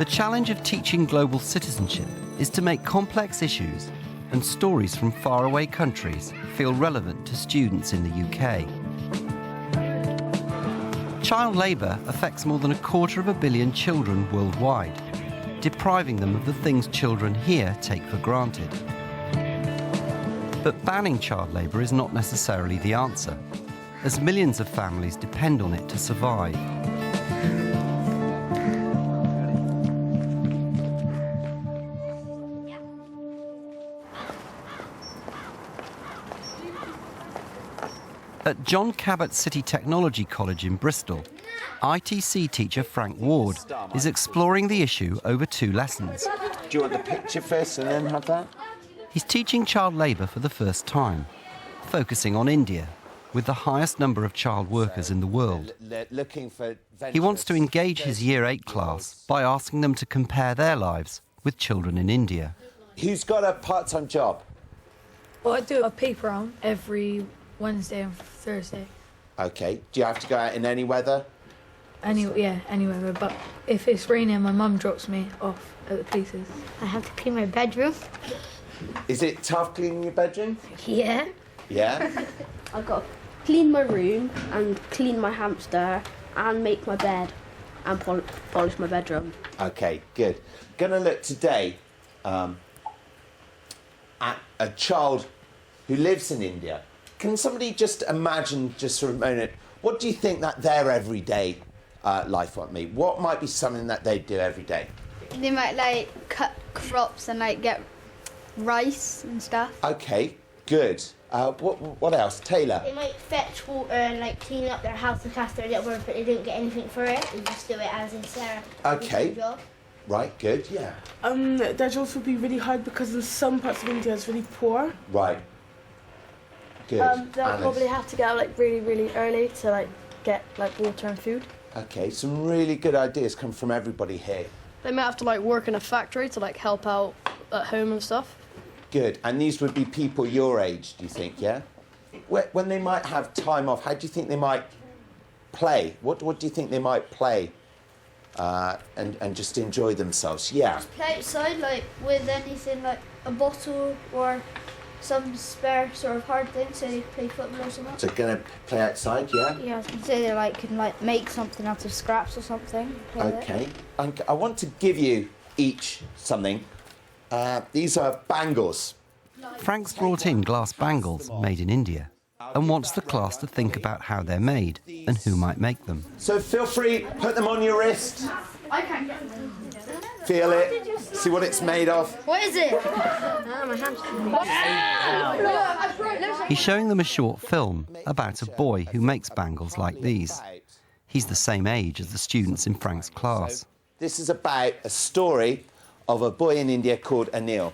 challenge of teaching global citizenship is to make complex issues and stories from faraway countries feel relevant to students in the UK. Child labour affects more than 250 million children worldwide, depriving them of the things children here take for granted. But banning child labour is not necessarily the answer, as millions of families depend on it to survive. At John Cabot City Technology College in Bristol, ITC teacher Frank Ward is exploring the issue over 2 lessons. Do you want the picture first and then have that? He's teaching child labour for the first time, focusing on India, with the highest number of child workers in the world. He wants to engage his Year 8 class by asking them to compare their lives with children in India. Who's got a part-time job? Well, I do a paper round every Wednesday and Thursday. OK. Do you have to go out in any weather? Any weather. But if it's raining, my mum drops me off at the places. I have to clean my bedroom. Is it tough cleaning your bedroom? Yeah. Yeah? I've got to clean my room and clean my hamster and make my bed and polish my bedroom. OK, good. Going to look today at a child who lives in India. Can somebody just imagine, just for a moment, what do you think that their everyday life might be? What might be something that they do every day? They might, like, cut crops and, like, get rice and stuff. OK, good. What else? Taylor? They might fetch water and, like, clean up their house and cast their little work, but they don't get anything for it. They just do it as in Sarah. OK. Right, good, yeah. Their jobs would be really hard because in some parts of India it's really poor. Right. Good. They'll probably have to get up like really, really early to like get like water and food. OK, some really good ideas come from everybody here. They might have to like work in a factory to like help out at home and stuff. Good. And these would be people your age, do you think, yeah? When they might have time off, how do you think they might play? What do you think they might play and just enjoy themselves? Yeah. Just play outside, like, with anything, like a bottle or some spare sort of hard thing, so they play football or something. So going to play outside, yeah? Yeah, I was going to say they like can like make something out of scraps or something. OK. I want to give you each something. These are bangles. Frank's brought in glass bangles made in India and wants the class to think about how they're made and who might make them. So feel free, put them on your wrist. I can't get them. Feel it, see what it's made of. What is it? He's showing them a short film about a boy who makes bangles like these. He's the same age as the students in Frank's class. This is about a story of a boy in India called Anil.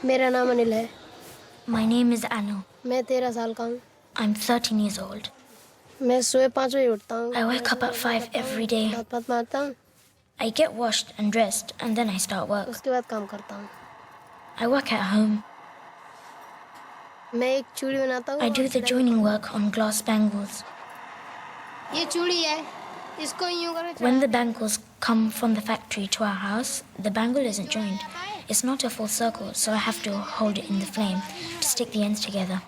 मेरा नाम अनिल है. My name is Anu. मैं 13 साल का हूँ. I'm 13 years old. मैं सुबह 5 बजे उठता हूँ. I wake up at 5 every day. दांत मारता हूँ. I get washed and dressed and then I start work. उसके बाद काम करता हूँ. I work at home. मैं एक चूड़ी बनाता हूँ. I do the joining work on glass bangles. ये चूड़ी है. इसको यूं करो. When the bangles come from the factory to our house, the bangle isn't joined. It's not a full circle, so I have to hold it in the flame to stick the ends together.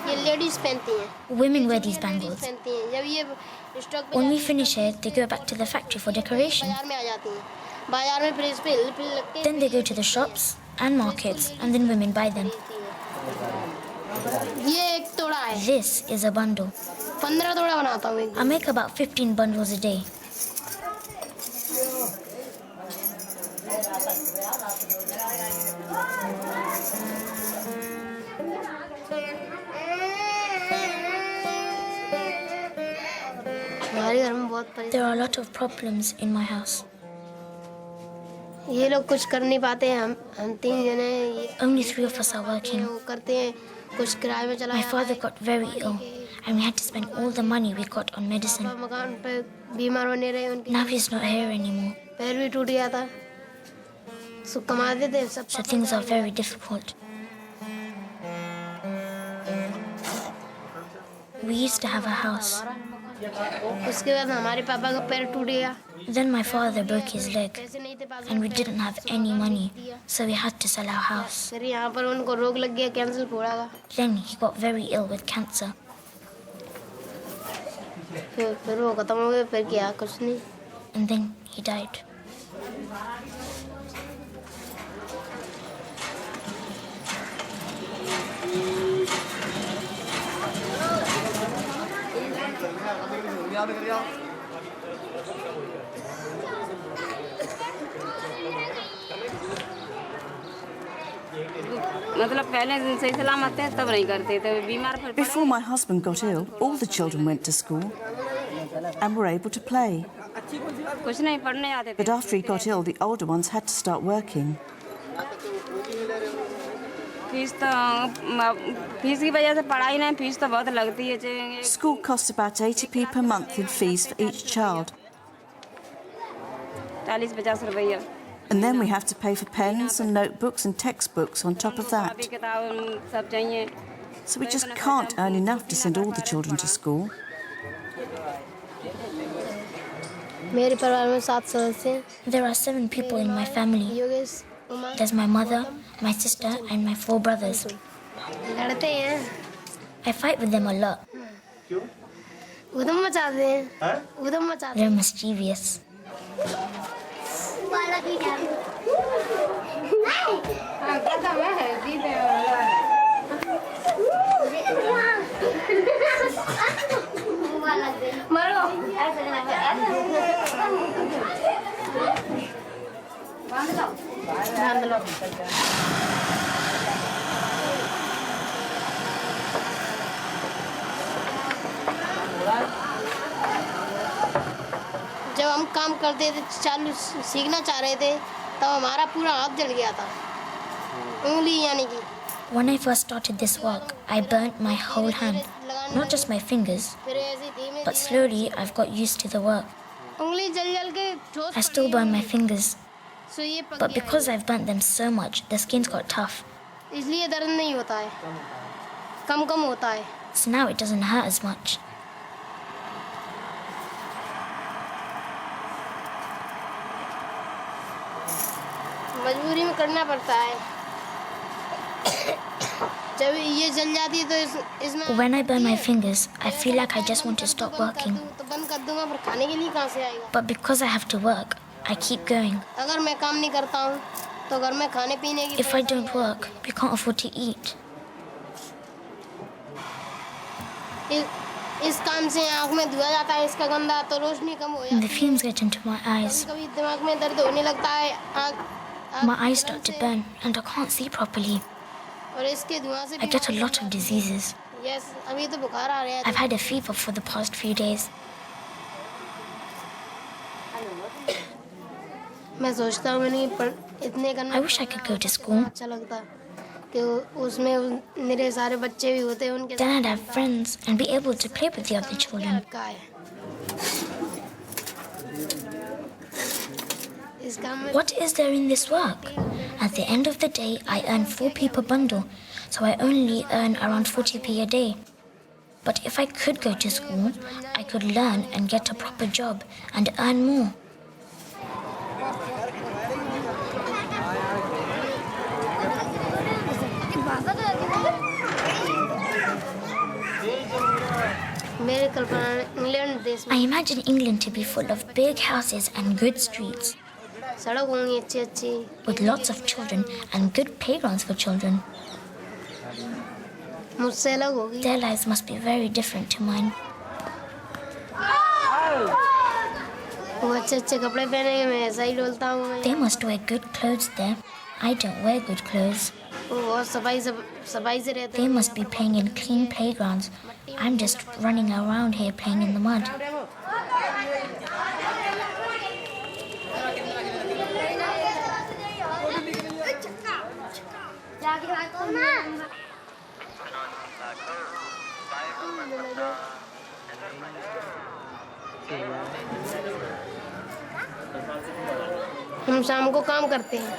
ये ladies पहनती हैं. Women wear these bangles. पहनती हैं. जब ये stock When we finish it, they go back to the factory for decoration. बाजार में आ जाती हैं. बाजार में फिर इस पे लगते हैं. Then they go to the shops and markets, and then women buy them. ये एक तोड़ा है. This is a bundle. 15 तोड़ा बनाता हूँ. I make about 15 bundles a day. हमारे हमारे घर में बहुत There are a lot of problems in my house. ये लोग कुछ कर नहीं पाते हैं हम 3 जने Only 3 of us are working. वो करते हैं कुछ किराए में चला My father got very ill and we had to spend all the money we got on medicine. मकान पे बीमार होने रहे उनके Now he's not here anymore. पैर भी टूट गया था सो कमाते थे सब So things are very difficult. We used to have a house. उसके बाद हमारे पापा का पैर टूट गया Then my father broke his leg and we didn't have any money, so we had to sell our house. फिर यहाँ पर उनको रोग लग गया कैंसर फोड़ा का Then he got very ill with cancer. फिर वो खत्म हो गया फिर क्या कुछ नहीं And then he died. Before my husband got ill, all the children went to school and were able to play. But after he got ill, the older ones had to start working. School costs about 80p per month in fees for each child. And then we have to pay for pens and notebooks and textbooks on top of that. So we just can't earn enough to send all the children to school. मेरे परिवार में 7 सदस्य हैं There are 7 people in my family. Yogesh There's my mother, my sister, and my 4 brothers. लड़ते हैं I fight with them a lot. उधम मचाते हैं उधम मचाते They're mischievous. जब हम काम करते थे चालू सीखना चाह रहे थे तब हमारा पूरा हाथ जल गया था उंगली यानी कि When I first started this work, I burnt my whole hand, not just my fingers, फिर ऐसे धीमे but slowly I've got used to the work. उंगली जल जल के ठोस I still burn my fingers, सो ये पक but गया because I've burnt them so much, the skin's got tough, इसलिए दर्द नहीं होता है कम कम होता है so now it doesn't hurt as much. मजबूरी में करना पड़ता है जब ये जल जाती है तो इसमें When I burn my fingers, I feel like I just want to stop working. तो बंद कर दूंगा पर खाने के लिए कहाँ से आएगा But because I have to work, I keep going. अगर मैं काम नहीं करता हूँ तो घर में खाने पीने की If I don't work, we can't afford to eat. इस काम से आँख में धुआं जाता है इसका गंदा तो रोशनी कम हो And the जाती fumes get into my eyes. है कभी दिमाग में दर्द होने लगता है My eyes start to burn and I can't see properly. और इसके धुआं से I get a lot of diseases. Yes अभी तो बुखार आ रहा है I've had a fever for the past few days. मैं सोचता हूँ नहीं पर इतने करना I wish I could go to school. अच्छा लगता कि उसमें मेरे सारे बच्चे भी होते हैं उनके Then I'd have friends and be able to play with the other children. साथ का है इस काम में What is there in this work? At the end of the day, I earn 4p per bundle, so I only earn around 40p a day. But if I could go to school, I could learn and get a proper job and earn more. मेरे कल्पना England देश में I imagine England to be full of big houses and good streets, सड़क होंगी अच्छी अच्छी with lots of children and good playgrounds for children. मुझसे अलग होगी Their lives must be very different to mine. वो अच्छे अच्छे कपड़े पहनेंगे मैं ऐसा ही डोलता हूँ मैं They must wear good clothes there. I don't wear good clothes. वो बहुत सफाई से रहते They हैं must be playing in clean playgrounds. I'm just running around here playing in the mud. हम शाम को काम करते हैं.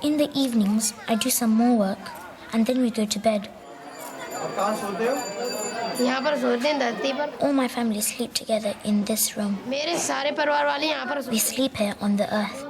In the evenings, I do some more work, and then we go to bed. यहाँ पर सोते हैं धरती पर. All my family sleep together in this room. मेरे सारे परिवार वाले यहाँ पर. We sleep here on the earth.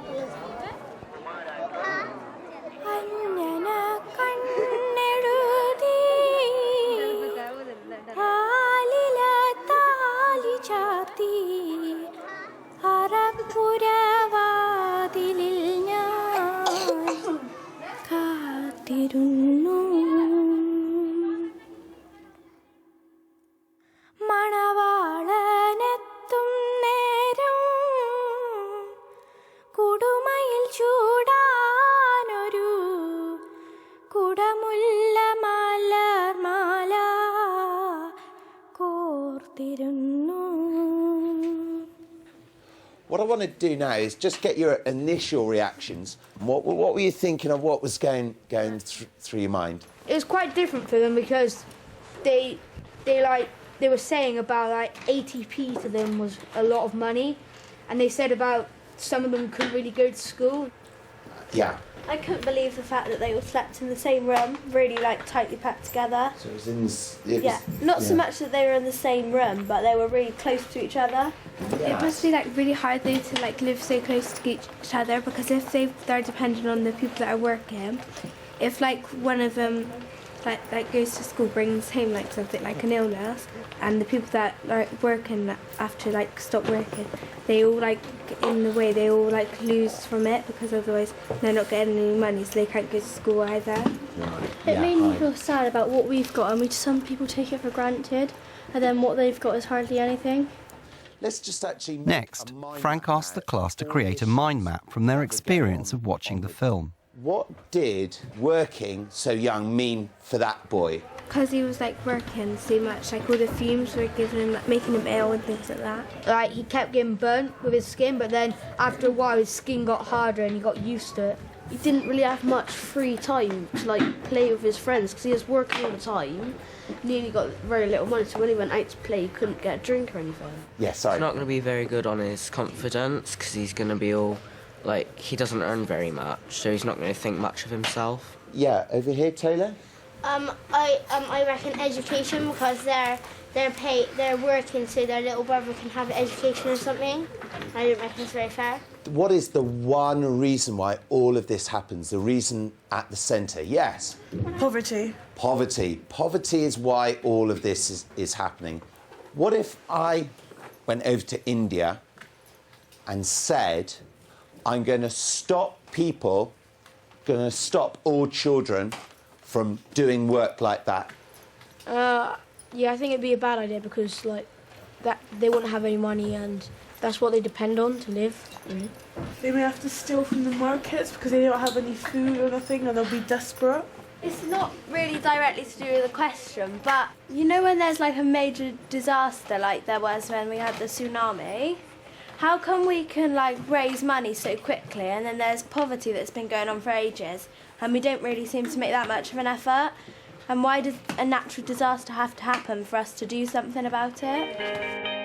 What I want to do now is just get your initial reactions. What were you thinking of? What was going through your mind? It was quite different for them because they were saying about like 80p to them was a lot of money, and they said about some of them couldn't really go to school. Yeah. I couldn't believe the fact that they all slept in the same room, really like tightly packed together. So it was in this. Not so much that they were in the same room, but they were really close to each other. It must be like really hard though to like live so close to each other, because if they're dependent on the people that are working, if like one of them like goes to school, brings home like something like an illness, and the people that are working after like stop working, they all like in the way they all like lose from it, because otherwise they're not getting any money, so they can't go to school either. It made me feel sad about what we've got, and some people take it for granted, and then what they've got is hardly anything. Let's just actually. Next, Frank asked the class to create a mind map from their experience of watching the film. What did working so young mean for that boy? Because he was like working so much, like all the fumes were giving him, like, making him ill and things like that. Like he kept getting burnt with his skin, but then after a while his skin got harder and he got used to it. He didn't really have much free time to like play with his friends because he was working all the time. Nearly got very little money, so when he went out to play, he couldn't get a drink or anything. Yeah, sorry. He's not going to be very good on his confidence because he's going to be all like he doesn't earn very much, so he's not going to think much of himself. Yeah, over here, Taylor. I reckon education, because they're working so their little brother can have an education or something. I don't reckon it's very fair. What is the one reason why all of this happens? The reason at the centre? Yes. Poverty. Poverty. Poverty is why all of this is happening. What if I went over to India and said, I'm going to stop all children from doing work like that? Yeah, I think it'd be a bad idea because like that they wouldn't have any money and that's what they depend on to live. Mm-hmm. They may have to steal from the markets because they don't have any food or nothing, and they'll be desperate. It's not really directly to do with the question, but you know when there's like a major disaster like there was when we had the tsunami, how come we can like raise money so quickly and then there's poverty that's been going on for ages and we don't really seem to make that much of an effort? And why does a natural disaster have to happen for us to do something about it?